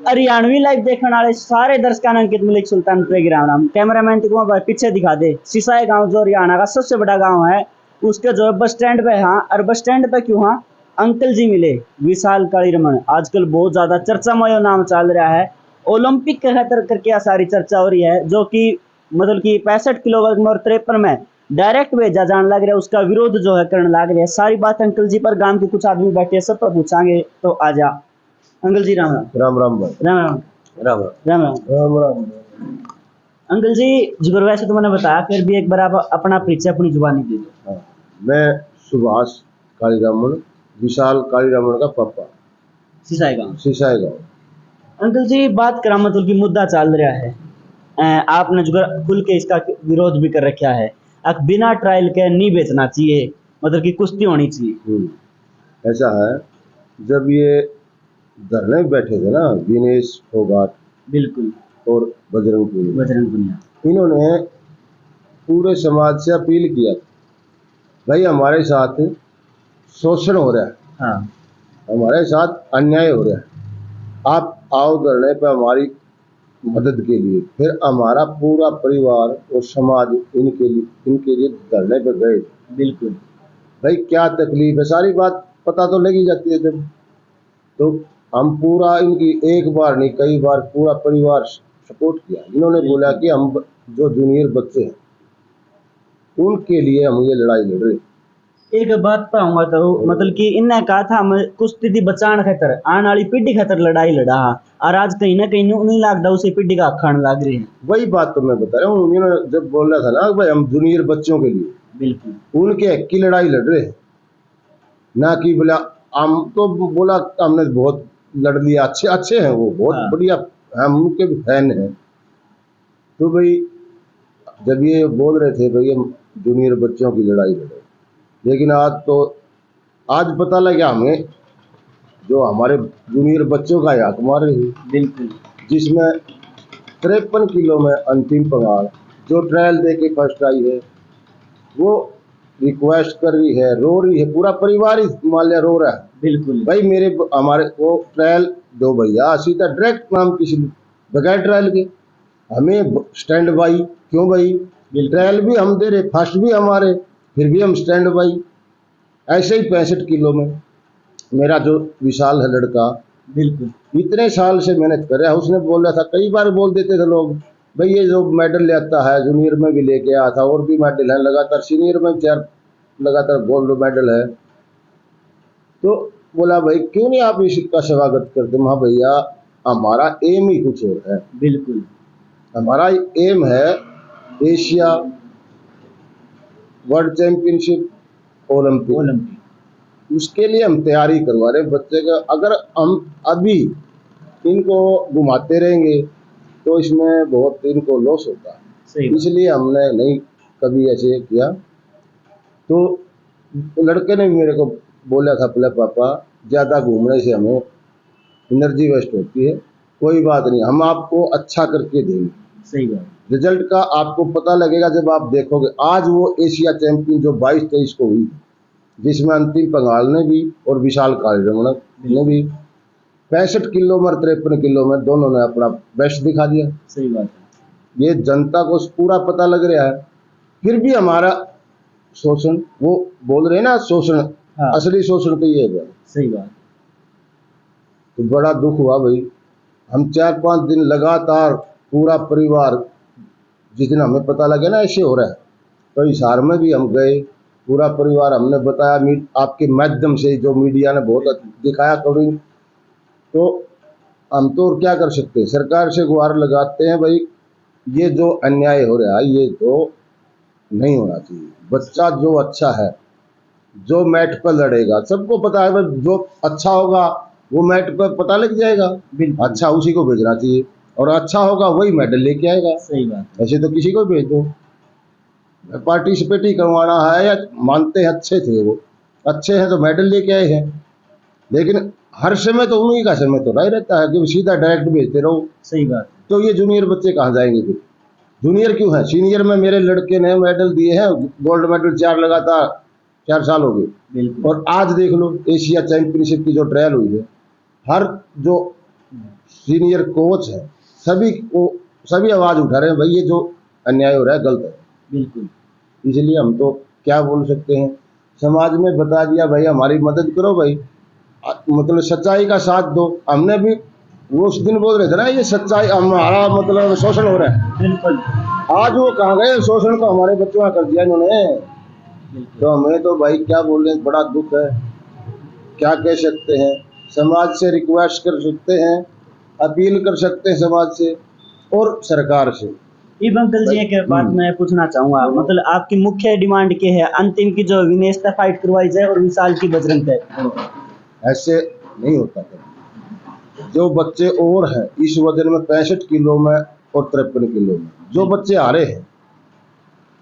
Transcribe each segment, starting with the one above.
Haryanvi live देखने वाले सारे दर्शकों ने अंकित मलिक सुल्तानपुर की राम राम। कैमरामैन को भाई पीछे दिखा दे। सिसाई गांव जो हरियाणा का सबसे बड़ा गांव है, उसके जो बस स्टैंड पे, हाँ, और बस स्टैंड पे क्यों, हाँ, अंकल जी मिले विशाल कालीरमन। आजकल बहुत ज्यादा चर्चा में यो नाम चल रहा है। ओलंपिक के खातर करके सारी चर्चा हो रही है, जो कि मतलब कि 65 किलो वर्ग में और 53 में डायरेक्ट भेजा जाने लग रहा है। उसका विरोध जो है करने लग रहे हैं। सारी बात अंकल जी पर गांव के कुछ आदमी बैठे हैं, सब पर पूछांगे। तो आजा अंकल जी। राम राम। राम राम भाई। राम राम। राम राम राम। राम राम। अंकल जी जुगर वैसे तो मैंने बताया, फिर भी एक बार आप अपना परिचय अपनी जुबानी दे दो। हाँ, मैं सुभाष कालीरामन, विशाल कालीरामन का पापा, सिसाई गांव। सिसाई गाँव। अंकल जी बात करा, मतलब कि मुद्दा चल रहा है, आपने जुगर खुल के इसका विरोध भी कर रखा है। अब बिना ट्रायल के नहीं बेचना चाहिए, मतलब कि कुश्ती होनी चाहिए। ऐसा है, जब ये धरने में बैठे थे ना विनेश फोगाट, बिल्कुल, और बजरंग पुनिया, इन्होंने पूरे समाज से अपील किया, भाई हमारे साथ शोषण हो रहा है, हाँ, हमारे साथ अन्याय हो रहा है, आप आओ धरने पे हमारी मदद के लिए। फिर हमारा पूरा परिवार और समाज इनके लिए धरने पे गए। बिल्कुल भाई क्या तकलीफ है, सारी बात पता तो लगी जाती है जब। तो हम पूरा इनकी एक बार नहीं कई बार पूरा परिवार सपोर्ट किया। इन्होंने बोला कि हम जो जूनियर बच्चे हैं उनके लिए हम ये लड़ाई लड़ रहे। एक बात पाऊंगा तो मतलब कि इन्हें कहा था हम कुश्ती दी बचान खातर, आने वाली पीढ़ी खातर लड़ाई लड़ा, और आज कहीं ना कहीं उन्हीं लागदा उसी पीढ़ी का खान लाग रही है। वही बात तो मैं बता रहा हूँ। उन्होंने जब बोल रहा था ना भाई हम जूनियर बच्चों के लिए, बिल्कुल उनके हक की लड़ाई लड़ रहे हैं, ना कि बोला हम तो बोला हमने बहुत लड़ लिया, अच्छे हैं वो, बहुत बढ़िया, हम उनके भी फैन हैं। तो भाई जब ये बोल रहे थे भाई हम जूनियर बच्चों की लड़ाई लड़े, लेकिन आज पता लगा हमें जो हमारे जूनियर बच्चों का हक मार रही, बिल्कुल, जिसमें 53 किलो में अंतिम पंगाल जो ट्रायल दे के फर्स्ट आई है, वो रिक्वेस्ट कर रही है, रो रही है, पूरा परिवार ही मान लिया रो रहा है। बिल्कुल भाई हमारे वो ट्रायल दो भैया, सीधा डायरेक्ट नाम किसी बगैर ट्रायल के हमें स्टैंड बाई क्यों भाई? ट्रायल भी हम दे रहे, फर्स्ट भी हमारे, फिर भी हम स्टैंड बाई। ऐसे ही 65 किलो में मेरा जो विशाल है लड़का, बिल्कुल इतने साल से मेहनत कर रहा है। उसने बोल रहा था, कई बार बोल देते थे लोग, भाई ये जो मेडल ले आता है जूनियर में भी लेके आया था, और भी मेडल है लगातार, सीनियर में 4 लगातार गोल्ड मेडल है। तो बोला भाई क्यों नहीं आप इसका स्वागत करते? हाँ भैया हमारा एम ही कुछ और है। बिल्कुल हमारा एम है एशिया, वर्ल्ड चैंपियनशिप, ओलंपिक। उसके लिए हम तैयारी करवा रहे बच्चे का। अगर हम अभी इनको घुमाते रहेंगे तो इसमें बहुत इनको लॉस होता है, इसलिए हमने नहीं कभी ऐसे किया। तो लड़के ने भी मेरे को बोला था, पहले पापा ज़्यादा घूमने से हमें एनर्जी वेस्ट होती है, कोई बात नहीं, हम आपको अच्छा करके देंगे। सही बात। रिजल्ट का आपको पता लगेगा जब आप देखोगे। आज वो एशिया चैंपियन जो 22-23 को हुई, जिसमें अंतिम पंगाल ने भी और विशाल कालीरमन ने भी 65 किलो में 53 किलो में दोनों ने अपना बेस्ट दिखा दिया। सही बात है। ये जनता को पूरा पता लग रहा है। फिर भी हमारा शोषण, वो बोल रहे हैं ना शोषण, हाँ। असली शोषण तो ये है। सही बात। तो बड़ा दुख हुआ भाई। हम 4-5 दिन लगातार पूरा परिवार, जिस दिन हमें पता लगे ना ऐसे हो रहा है, तो हिसार में भी हम गए, पूरा परिवार, हमने बताया आपके माध्यम से, जो मीडिया ने बहुत दिखाया कवरिंग। तो हम तो और क्या कर सकते हैं, सरकार से गुहार लगाते हैं भाई ये जो अन्याय हो रहा है ये तो नहीं होना चाहिए। बच्चा जो अच्छा है, जो मैट पर लड़ेगा, सबको पता है भाई जो अच्छा होगा वो मैट पर पता लग जाएगा, अच्छा उसी को भेजना चाहिए, और अच्छा होगा वही मेडल लेके आएगा। सही बात। ऐसे तो किसी को भेज दो, पार्टिसिपेट ही करवाना है, या मानते हैं अच्छे थे वो, अच्छे हैं तो मेडल लेके आए हैं। लेकिन हर समय तो उन्हीं का समय तो नहीं रहता है कि सीधा डायरेक्ट भेजते रहो। सही बात। तो ये जूनियर बच्चे कहाँ जाएंगे फिर? जूनियर क्यों है, सीनियर में मेरे लड़के ने मेडल दिए हैं, गोल्ड मेडल 4 लगातार 4 साल हो गए। और आज देख लो एशिया चैंपियनशिप की जो ट्रायल हुई है, हर जो सीनियर कोच है, सभी आवाज उठा रहे हैं भाई ये जो अन्याय हो रहा है गलत है। बिल्कुल। इसलिए हम तो क्या बोल सकते हैं, समाज में बता दिया भाई हमारी मदद करो भाई, मतलब सच्चाई का साथ दो। हमने भी वो उस दिन बोल रहे थे ना ये सच्चाई हमारा मतलब शोषण हो रहा है, बिल्कुल। आज वो कहाँ गए, शोषण को हमारे बच्चों का कर दिया इन्होंने। तो हमें तो भाई क्या बोल रहे हैं, बड़ा दुख है, क्या कह सकते हैं। समाज से रिक्वेस्ट कर सकते हैं, अपील कर सकते हैं समाज से और सरकार से। इब अंकल जी एक बात मैं पूछना चाहूंगा, मतलब आपकी मुख्य डिमांड क्या है? अंतिम की जो विनेश से फाइट करवाई जाए और विशाल की बजरंग है। ऐसे नहीं होता है। जो बच्चे और हैं इस वजन में 65 किलो में और 53 किलो में जो बच्चे आ रहे हैं,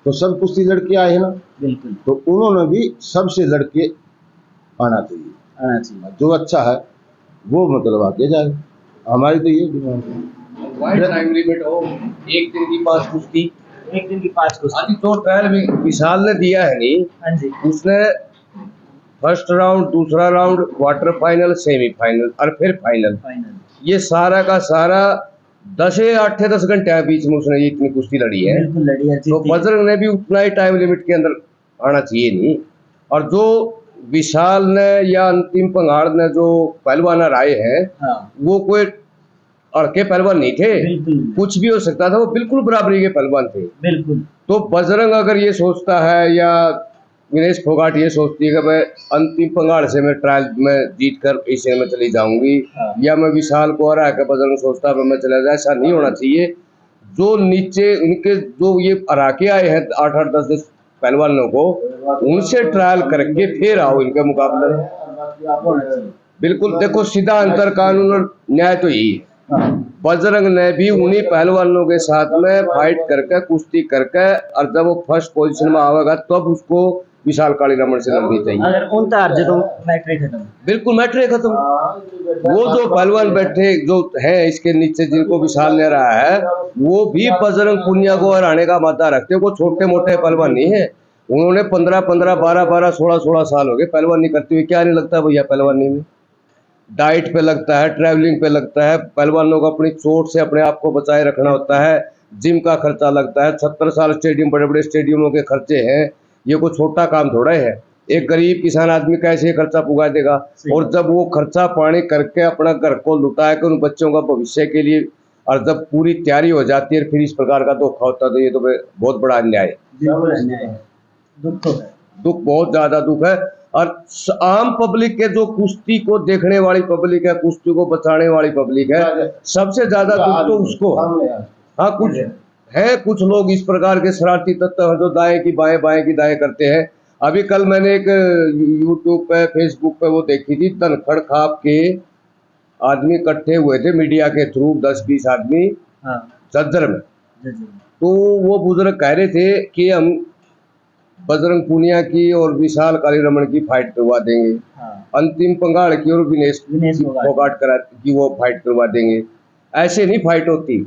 तो सब कुश्ती लड़के आए हैं ना, बिल्कुल। तो उन्होंने भी सबसे लड़के आना चाहिए। जो अच्छा है वो मतलब आगे जाए, हमारी तो ये डिमांड है। वाइड टाइम लिमिट हो, एक दिन की 5 कुश्ती, एक दिन की 5 कुश्ती। आज तो ट्रायल में विशाल ने दिया है नहीं, हाँ जी। उसने फर्स्ट राउंड, दूसरा राउंड, क्वार्टर फाइनल, सेमीफाइनल और फिर फाइनल, ये सारा का सारा 10 या 8-10 घंटे के बीच में उसने ये इतनी कुश्ती लड़ी है। बिल्कुल लड़ी है। तो बजरंग ने भी उतना ही टाइम लिमिट के अंदर आना चाहिए नहीं। और जो विशाल ने या अंतिम पंगाड़ ने जो पहलवान आए हैं, हाँ। वो कोई अड़के पहलवान नहीं थे, बिल्कुल। कुछ भी हो सकता था, वो बिल्कुल बराबरी के पहलवान थे। बिल्कुल। तो बजरंग अगर ये सोचता है या विनेश फोगाट ये सोचती है कि मैं अंतिम पंगाड़ से मैं ट्रायल में जीत कर एशिया में चली जाऊंगी, हाँ। या मैं विशाल को हरा के बजरंग सोचता है मैं चला जाए, ऐसा नहीं होना चाहिए। जो नीचे उनके जो ये हरा के आए हैं 8-8, 10-10 पहलवानों को, उनसे ट्रायल करके फिर आओ इनके मुकाबले में। बिल्कुल। देखो सीधा अंतर कानून और न्याय तो यही है। बजरंग ने भी उन्हीं पहलवानों के साथ में फाइट करके कुश्ती करके, और जब वो फर्स्ट पोजीशन में आवेगा तब उसको विशाल काली रमन से लड़नी चाहिए। अगर उन तार जे तो मैट्रिक खत्म। बिल्कुल मैटर खत्म। वो जो पहलवान बैठे जो है इसके नीचे जिनको विशाल ने रहा है, वो भी बजरंग पुनिया को हराने का मादा रखते हैं। वो छोटे मोटे पहलवान नहीं है, उन्होंने 15-15, 12-12, 16-16 साल हो गए पहलवानी करते हुए। क्या नहीं लगता भैया पहलवानी में? डाइट पे लगता है, ट्रैवलिंग पे लगता है, पहलवानों को अपनी चोट से अपने आप को बचाए रखना होता है, जिम का खर्चा लगता है, 70 साल स्टेडियम, बड़े बड़े स्टेडियमों के खर्चे हैं। ये कोई छोटा काम थोड़ा है। एक गरीब किसान आदमी कैसे खर्चा पुगा देगा? और जब वो खर्चा पानी करके अपना घर को लुटाए कर उन बच्चों का भविष्य के लिए, और जब पूरी तैयारी हो जाती है फिर इस प्रकार का धोखा होता है, तो ये तो बहुत बड़ा अन्याय है। दुख बहुत ज्यादा दुख है। और आम पब्लिक के जो कुश्ती को देखने वाली पब्लिक है, कुश्ती को बचाने वाली पब्लिक है, सबसे ज्यादा दुख तो उसको। हाँ, कुछ है कुछ लोग इस प्रकार के शरारती तत्व हैं जो दाएं की बाएं, बाएं की दाएं करते हैं। अभी कल मैंने एक यूट्यूब पे, फेसबुक पे वो देखी थी, धनखड़ खाप के आदमी इकट्ठे हुए थे मीडिया के थ्रू, 10-20 आदमी झज्जर में। तो वो बुजुर्ग कह रहे थे कि हम बजरंग पुनिया की और विशाल काली रमन की फाइट करवा देंगे, अंतिम पंगाड़ की और विनेश फोगाट की वो फाइट करवा देंगे। ऐसे नहीं फाइट होती।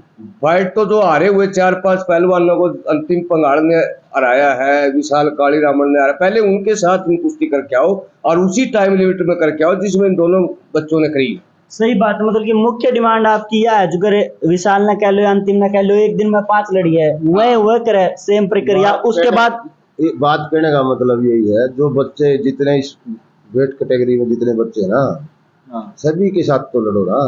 फाइट तो जो हारे हुए 4-5 पहलवानों को अंतिम पंगाड़ ने हराया है, विशाल काली रमन ने हराया, पहले उनके साथ तुम कुश्ती करके आओ और उसी टाइम लिमिट में करके आओ जिसमें इन दोनों बच्चों ने करी। सही बात है। मतलब कि मुख्य डिमांड आपकी यह है, जो करे विशाल न कह लो, अंतिम न कह लो, एक दिन में 5 लड़ी है, वह करे सेम प्रक्रिया। उसके बाद बात कहने का मतलब यही है, जो बच्चे जितने इस वेट कैटेगरी में जितने बच्चे हैं ना, सभी के साथ तो लड़ो ना।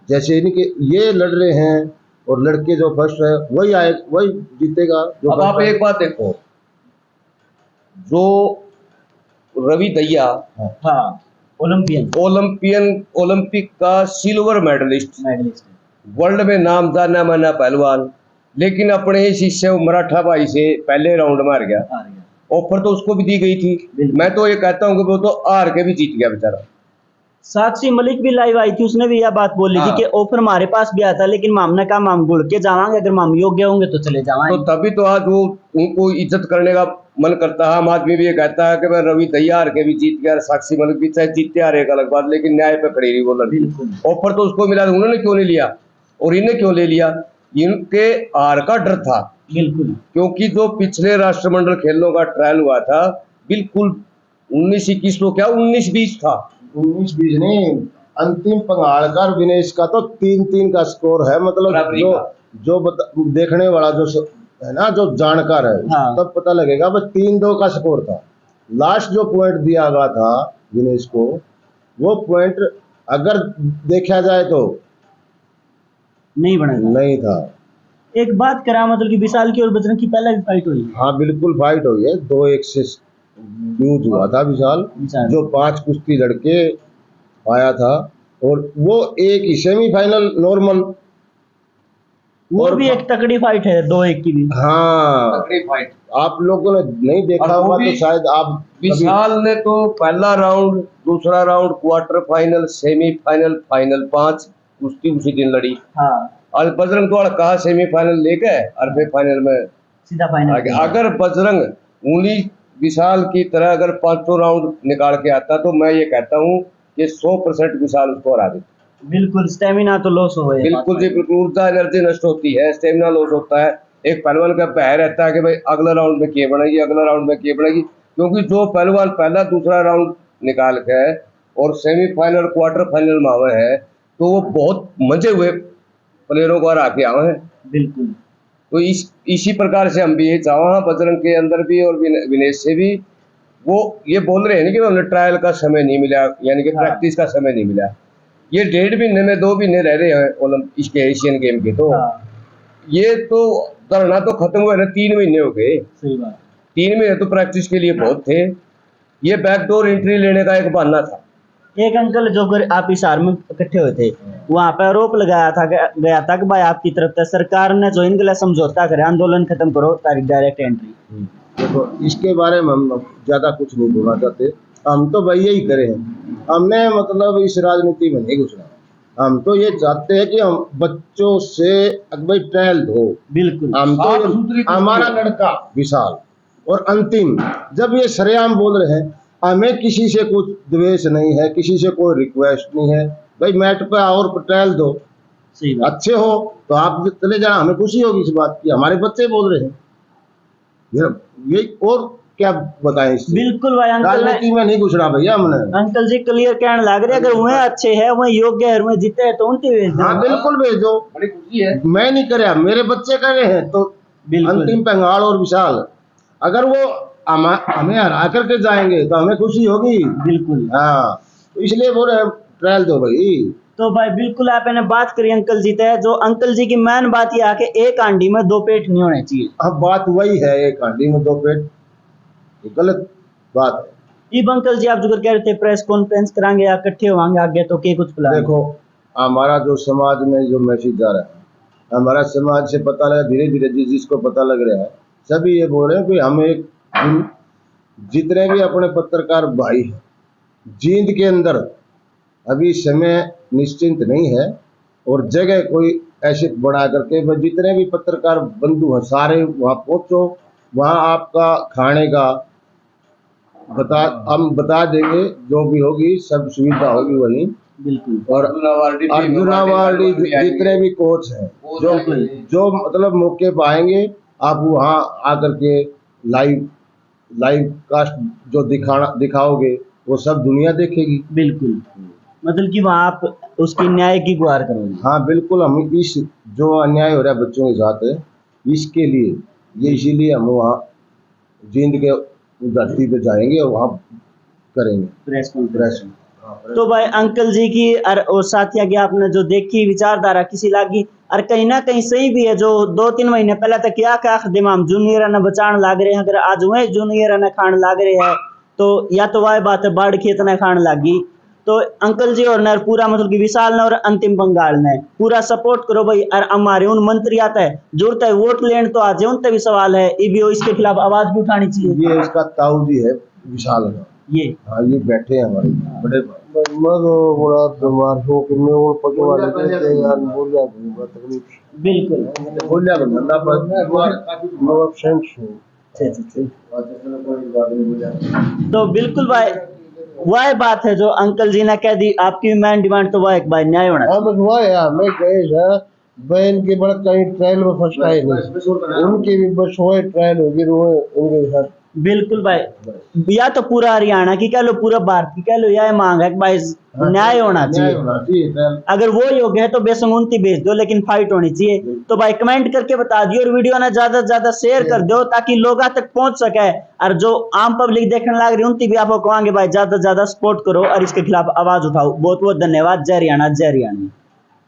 जैसे इनके ये लड़ रहे हैं और लड़के जो फर्स्ट है वही आए, वही जीतेगा। अब आप एक बात देखो, जो रवि दहिया, ओलंपिक का सिल्वर मेडलिस्ट, वर्ल्ड में नाम जाना माना पहलवान, लेकिन अपने ही शिष्य मराठा भाई से पहले राउंड में हार गया। ऑफर तो उसको भी दी गई थी। मैं तो ये कहता हूँ कि वो तो हार के भी जीत गया बेचारा। साक्षी मलिक भी लाइव आई थी, उसने भी यह बात बोली थी कि ऑफर हमारे पास भी आता, लेकिन मामने का माम गुड़ के जावांगे, अगर माम योग्य होंगे तो चले जावांगे। तो तभी तो आज वो उनको इज्जत करने का मन करता है। आम आदमी भी ये कहता है कि मैं रवि दहिया हार के भी जीत गया, साक्षी मलिक भी चाहे जीतते हारे एक अलग बात, लेकिन न्याय पे खड़ी रही वो लड़की। ऑफर तो उसको मिला, उन्होंने क्यों नहीं लिया और इन्हें क्यों ले लिया? इनके हार का डर था। बिल्कुल। क्योंकि जो पिछले राष्ट्रमंडल खेलों का ट्रायल हुआ था, बिल्कुल 19-21 तो क्या 19-20 था, 19-20 नहीं, अंतिम पंगालकर विनेश का तो 3-3 का स्कोर है, मतलब बराबरी जो का। जो देखने वाला जो है ना, जो जानकार है, हाँ। तब पता लगेगा। बस 3-2 का स्कोर था। लास्ट जो पॉइंट दिया गया था विनेश को, वो पॉइंट अगर देखा जाए तो नहीं बनेगा। नहीं था। एक बात करा मतलब कि विशाल की और बजरंग की पहले भी फाइट हुई। हाँ बिल्कुल फाइट हुई है, 2-1 से यूज हुआ था विशाल, विशाल। जो 5 कुश्ती लड़के आया था, और वो एक ही सेमीफाइनल नॉर्मल, वो और भी एक तकड़ी फाइट है 2-1 की भी। हाँ तगड़ी फाइट। आप लोगों ने नहीं देखा और वो होगा भी तो शायद आप कभी, विशाल ने तो पहला राउंड, दूसरा round, quarter final, semifinal, final 5 कुश्ती उसी दिन लड़ी। हाँ और बजरंग तो कहा सेमीफाइनल लेके और फिर फाइनल में सीधा फाइनल। अगर बजरंग उन्हीं विशाल की तरह अगर 500 राउंड निकाल के आता तो मैं ये कहता हूँ कि 100% विशाल उसको हरा देता। बिल्कुल स्टेमिना तो लॉस हो गया। बिल्कुल जी, बिल्कुल ऊर्जा एनर्जी नष्ट होती है, स्टेमिना लॉस होता है। एक पहलवान का भय रहता है कि भाई अगला राउंड में किए बनेगी, अगला राउंड में किए बनेगी, क्योंकि जो पहलवान पहला दूसरा राउंड निकाल के और सेमीफाइनल क्वार्टर फाइनल में आवे है तो वो बहुत मजे हुए प्लेयरों को हरा के आवे हैं। बिल्कुल। तो इसी प्रकार से हम भी ये चाहो बजरंग के अंदर भी और विनेश से भी, वो ये बोल रहे हैं कि हमें ट्रायल का समय नहीं मिला, यानी कि हाँ। प्रैक्टिस का समय नहीं मिला। ये 1.5 महीने में 2 महीने रह रहे हैं ओलंपिक इसके एशियन गेम के, तो हाँ ये तो धरना तो खत्म हुए ना, 3 महीने हो गए। सही बात। 3 महीने तो प्रैक्टिस के लिए बहुत थे। ये बैकडोर एंट्री लेने का एक बहाना था। एक अंकल जो आप हिसार में इकट्ठे हुए थे, वहां पर आरोप लगाया था गया था कि भाई आपकी तरफ से सरकार ने जो इनके लिए समझौता करे, आंदोलन खत्म करो, तारीख डायरेक्ट एंट्री। देखो इसके बारे में हम ज्यादा कुछ नहीं बोलना चाहते। हम तो भाई यही करे हैं, हमने मतलब इस राजनीति में नहीं घुसना। हम तो ये चाहते हैं कि हम बच्चों से भाई ट्रायल दो। बिल्कुल। हम साफ सुथरी तो हमारा लड़का विशाल, और अंतिम जब ये सरेआम बोल रहे हैं, हमें किसी से कुछ द्वेष नहीं है, किसी से कोई रिक्वेस्ट नहीं है, भाई मैट पे आओ और ट्रायल दो। सही बात। अच्छे हो तो आप चले जाना, हमें खुशी होगी इस बात की, हमारे बच्चे बोल रहे हैं। ये और क्या बताएं इससे? बिल्कुल भाई। राजनीति में नहीं घुसना भैया हमने। अंकल जी क्लियर कहने लग रहे, अगर वह अच्छे है, वह योग्य है, वह जीते है तो उनकी भेज दो। हाँ बिल्कुल भेज दो, बड़ी खुशी है। मैं नहीं करे, मेरे बच्चे करे हैं तो। बिल्कुल। अंतिम पंगाल और विशाल अगर वो हमें हरा करके जाएंगे तो हमें खुशी होगी। बिल्कुल। हाँ तो इसलिए बोल रहे हैं ट्रायल दो भाई। तो भाई बिल्कुल आपने बात करी अंकल जी से, जो अंकल जी की मेन बात यह है कि एक हांडी में 2 पेट नहीं होने चाहिए। अब बात वही है, एक हांडी में 2 पेट, ये गलत बात है। इब अंकल जी आप जो कह रहे थे प्रेस कॉन्फ्रेंस कराएंगे या इकट्ठे होंगे आगे, तो क्या कुछ प्लान? देखो हमारा जो समाज में जो मैसेज जा रहा है, हमारा समाज से पता लगा धीरे धीरे, जिसको पता लग रहा है सभी ये बोल रहे हैं कि हम एक जितने भी अपने पत्रकार भाई हैं, जींद के अंदर अभी समय निश्चिंत नहीं है, और जगह कोई ऐसे बना करके जितने भी पत्रकार बंधु हैं सारे वहाँ पहुँचो, वहाँ आपका खाने का हम बता देंगे, जो भी होगी सब सुविधा होगी वहीं। बिल्कुल। और अर्जुनावाड़ी जितने भी कोच हैं जो मतलब मौके पर आएंगे, आप वहाँ आकर के लाइव कास्ट जो दिखाओगे वो सब दुनिया देखेगी। बिल्कुल। मतलब कि वहाँ आप उसकी न्याय की गुहार करोगे। हाँ बिल्कुल, हम इस जो अन्याय हो रहा है बच्चों के साथ है, इसके लिए ये इसीलिए हम वहाँ जींद के धरती पे जाएंगे और वहाँ करेंगे प्रेस कॉन्फ्रेंस। तो भाई अंकल जी की और साथिया की आपने जो देखी विचारधारा किसी लागी, और कहीं ना कहीं सही भी है, जो 2-3 महीने पहले तक क्या दिमाग जूनियर ने बचाने लाग रहे हैं, अगर आज वह जूनियर ने खान लाग रहे हैं तो या तो वह बात है बाढ़ खेत ने खान लागी। तो अंकल जी और ने पूरा मतलब कि विशाल ने और अंतिम बंगाल ने पूरा सपोर्ट करो भाई। और हमारे उन मंत्री आता है जरूरत है वोट लेने तो आज उनसे भी सवाल है, इसके खिलाफ आवाज भी उठानी चाहिए। ये इसका ताऊ जी है विशाल का, ये हाँ ये बैठे हैं हमारे बड़े बिल्कुल। तो बिल्कुल भाई वह बात है जो अंकल जी ने कह दी, आपकी मेन डिमांड तो वह एक भाई न्याय होना। मैं कहे बहन के बड़ा कहीं ट्रायल में फर्स्ट आए नहीं, उनकी भी बस वो ट्रायल होगी, उनके साथ बिल्कुल भाई, या तो पूरा हरियाणा की कह लो, पूरा भारत की कह लो, यह मांग है कि भाई न्याय होना न्याय चाहिए। होना चाहिए सर। अगर वो योग्य है तो बेसंगुनती भेज दो, लेकिन फाइट होनी चाहिए। तो भाई कमेंट करके बता दियो, और वीडियो ना ज्यादा से ज्यादा शेयर कर दो ताकि लोग तक पहुंच सके। और जो आम पब्लिक देखने लग रही है उनकी भी आपको कहेंगे भाई ज्यादा से ज्यादा सपोर्ट करो और इसके खिलाफ आवाज उठाओ। बहुत बहुत धन्यवाद। जय हरियाणा, जय हरियाणा।